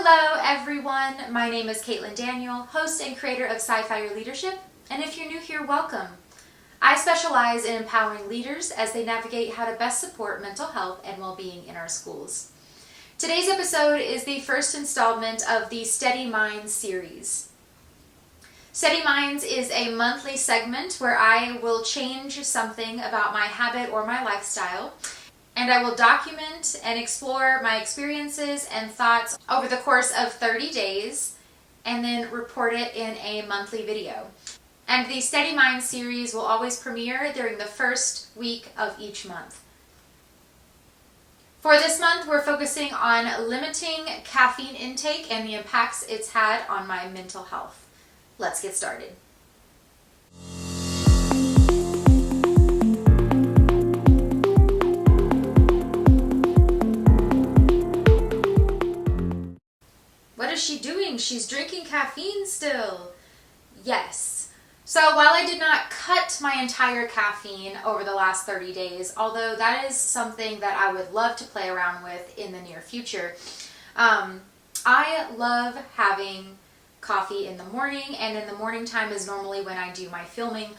Hello everyone, my name is Kaitlyn Daniel, host and creator of Sci-Fi Your Leadership, and if you're new here, welcome. I specialize in empowering leaders as they navigate how to best support mental health and well-being in our schools. Today's episode is the first installment of the Steady Minds series. Steady Minds is a monthly segment where I will change something about my habit or my lifestyle, and I will document and explore my experiences and thoughts over the course of 30 days and then report it in a monthly video. And the Steady Minds series will always premiere during the first week of each month. For this month, we're focusing on limiting caffeine intake and the impacts it's had on my mental health. Let's get started. What is she doing? She's drinking caffeine still. Yes. So while I did not cut my entire caffeine over the last 30 days, although that is something that I would love to play around with in the near future, I love having coffee in the morning, and in the morning time is normally when I do my filming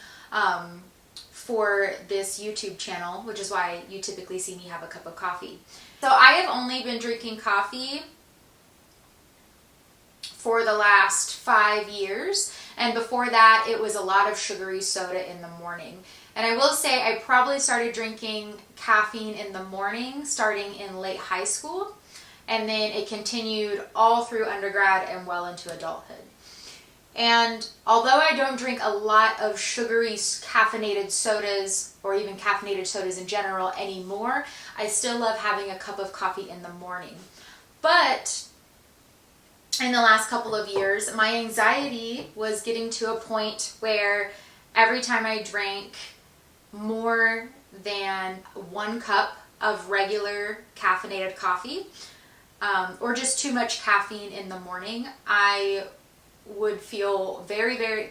for this YouTube channel, which is why you typically see me have a cup of coffee. So I have only been drinking coffee for the last 5 years, and before that it was a lot of sugary soda in the morning. And I will say I probably started drinking caffeine in the morning starting in late high school, and then it continued all through undergrad and well into adulthood. And although I don't drink a lot of sugary caffeinated sodas or even caffeinated sodas in general anymore, I still love having a cup of coffee in the morning. But in the last couple of years, my anxiety was getting to a point where every time I drank more than 1 cup of regular caffeinated coffee, or just too much caffeine in the morning, I would feel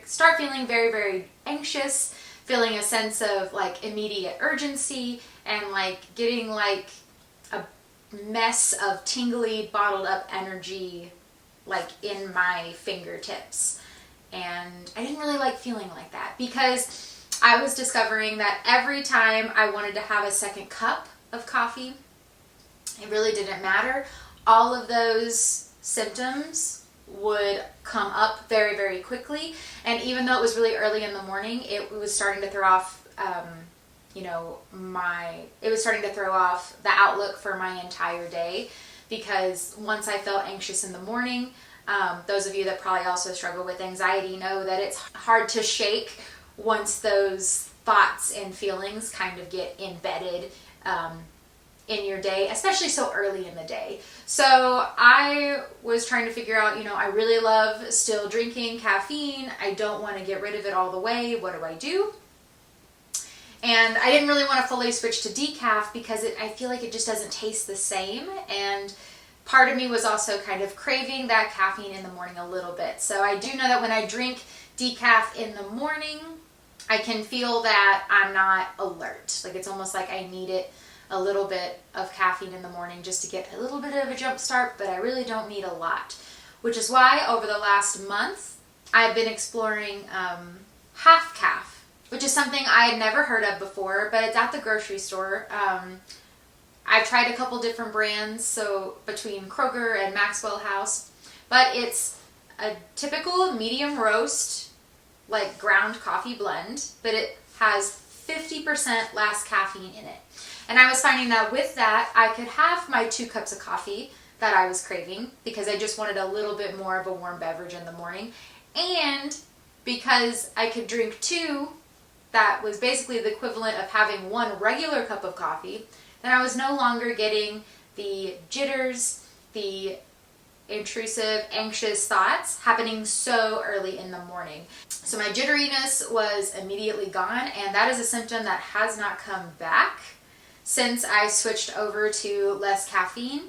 start feeling very anxious, feeling a sense of like immediate urgency, and like getting like a mess of tingly, bottled up energy like in my fingertips. And I didn't really like feeling like that, because I was discovering that every time I wanted to have a second cup of coffee, it really didn't matter. All of those symptoms would come up very quickly, and even though it was really early in the morning, it was starting to throw off it was starting to throw off the outlook for my entire day. Because once I felt anxious in the morning, those of you that probably also struggle with anxiety know that it's hard to shake once those thoughts and feelings kind of get embedded in your day, especially so early in the day. So I was trying to figure out, I really love still drinking caffeine. I don't want to get rid of it all the way. What do I do? And I didn't really want to fully switch to decaf because I feel like it just doesn't taste the same. And part of me was also kind of craving that caffeine in the morning a little bit. So I do know that when I drink decaf in the morning, I can feel that I'm not alert. Like it's almost like I need a little bit of caffeine in the morning just to get a little bit of a jump start, but I really don't need a lot. Which is why over the last month, I've been exploring half calf, which is something I had never heard of before, but it's at the grocery store. I've tried a couple different brands, so between Kroger and Maxwell House, but it's a typical medium roast, like ground coffee blend, but it has 50% less caffeine in it. And I was finding that with that, I could have my 2 cups of coffee that I was craving because I just wanted a little bit more of a warm beverage in the morning. And because I could drink 2, that was basically the equivalent of having 1 regular cup of coffee, then I was no longer getting the jitters, the intrusive, anxious thoughts happening so early in the morning. So my jitteriness was immediately gone, and that is a symptom that has not come back since I switched over to less caffeine.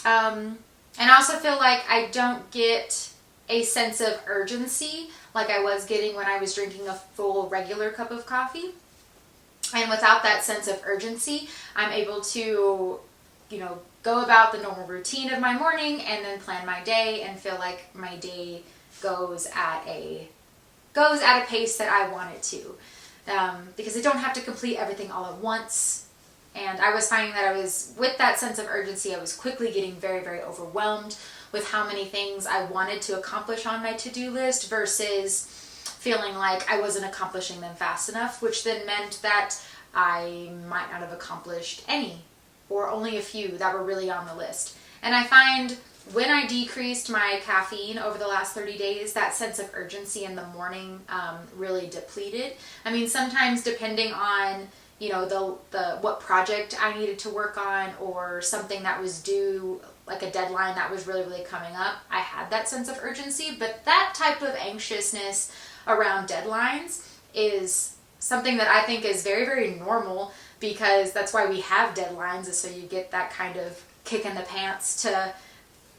And I also feel like I don't get a sense of urgency like I was getting when I was drinking a full regular cup of coffee. And without that sense of urgency, I'm able to, go about the normal routine of my morning and then plan my day and feel like my day goes at a pace that I want it to. Because I don't have to complete everything all at once. And I was finding that I was, with that sense of urgency, I was quickly getting very, very overwhelmed with how many things I wanted to accomplish on my to-do list versus feeling like I wasn't accomplishing them fast enough, which then meant that I might not have accomplished any, or only a few that were really on the list. And I find when I decreased my caffeine over the last 30 days, that sense of urgency in the morning really depleted. I mean, sometimes depending on, you know, the what project I needed to work on or something that was due, like a deadline that was really, really coming up, I had that sense of urgency. But that type of anxiousness around deadlines is something that I think is very, very normal, because that's why we have deadlines, is so you get that kind of kick in the pants to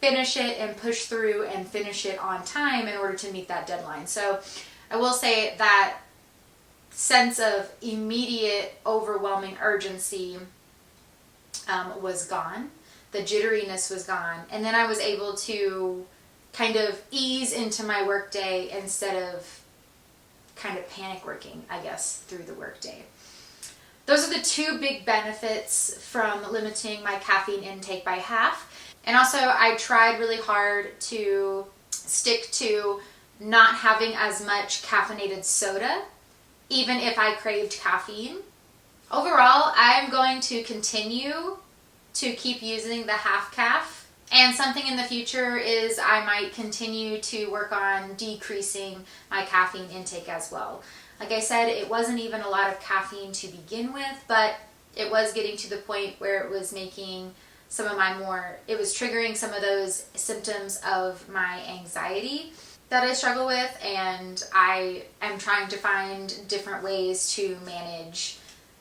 finish it and push through and finish it on time in order to meet that deadline. So I will say that sense of immediate overwhelming urgency was gone. The jitteriness was gone. And then I was able to kind of ease into my workday instead of kind of panic working, I guess, through the workday. Those are the two big benefits from limiting my caffeine intake by half. And also, I tried really hard to stick to not having as much caffeinated soda, even if I craved caffeine. Overall, I'm going to continue to keep using the half caff. And something in the future is I might continue to work on decreasing my caffeine intake as well. Like I said, it wasn't even a lot of caffeine to begin with, but it was getting to the point where it was making it was triggering some of those symptoms of my anxiety that I struggle with, and I am trying to find different ways to manage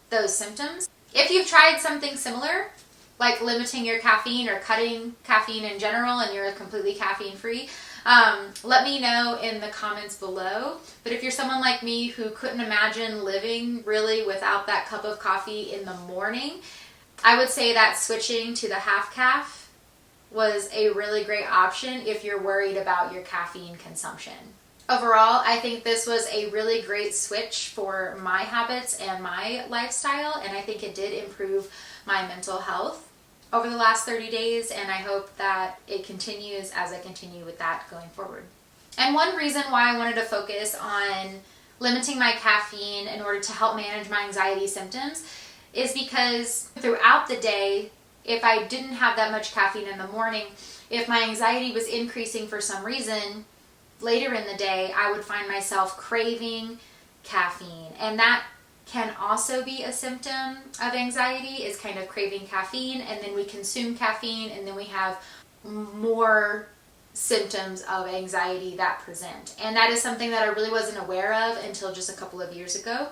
those symptoms. If you've tried something similar, like limiting your caffeine or cutting caffeine in general and you're completely caffeine free, let me know in the comments below. But if you're someone like me who couldn't imagine living really without that cup of coffee in the morning, I would say that switching to the half caff was a really great option if you're worried about your caffeine consumption. Overall, I think this was a really great switch for my habits and my lifestyle, and I think it did improve my mental health over the last 30 days, and I hope that it continues as I continue with that going forward. And one reason why I wanted to focus on limiting my caffeine in order to help manage my anxiety symptoms is because throughout the day, if I didn't have that much caffeine in the morning, if my anxiety was increasing for some reason, later in the day, I would find myself craving caffeine. And that can also be a symptom of anxiety, is kind of craving caffeine, and then we consume caffeine, and then we have more symptoms of anxiety that present. And that is something that I really wasn't aware of until just a couple of years ago.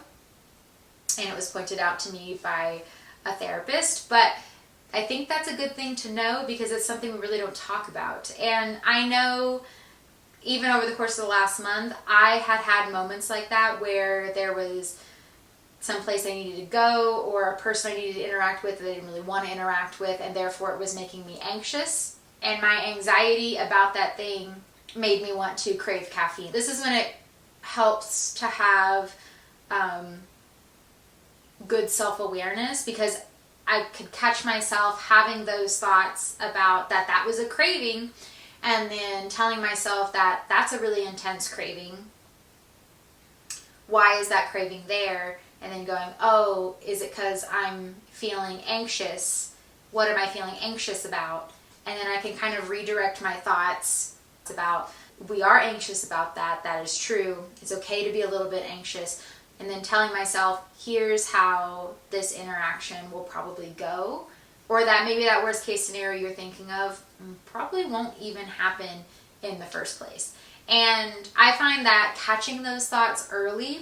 And it was pointed out to me by a therapist. But I think that's a good thing to know, because it's something we really don't talk about. And I know even over the course of the last month, I had moments like that where there was some place I needed to go or a person I needed to interact with that I didn't really want to interact with, and therefore it was making me anxious. And my anxiety about that thing made me want to crave caffeine. This is when it helps to have good self-awareness, because I could catch myself having those thoughts about that was a craving, and then telling myself that that's a really intense craving. Why is that craving there? And then going, oh, is it because I'm feeling anxious? What am I feeling anxious about? And then I can kind of redirect my thoughts about, we are anxious about that. That is true. It's okay to be a little bit anxious. And then telling myself, here's how this interaction will probably go. Or that maybe that worst case scenario you're thinking of probably won't even happen in the first place. And I find that catching those thoughts early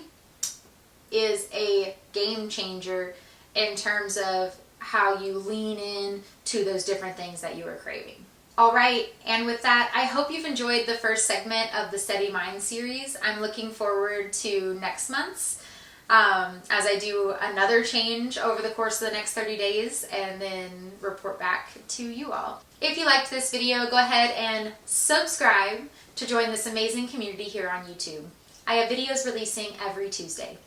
is a game changer in terms of how you lean in to those different things that you are craving. All right, and with that, I hope you've enjoyed the first segment of the Steady Mind series. I'm looking forward to next month's. as I do another change over the course of the next 30 days and then report back to you all. If you liked this video, go ahead and subscribe to join this amazing community here on YouTube. I have videos releasing every Tuesday.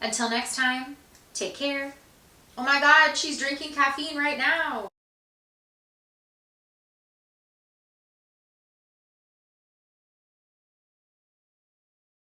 Until next time, take care. Oh my God, she's drinking caffeine right now.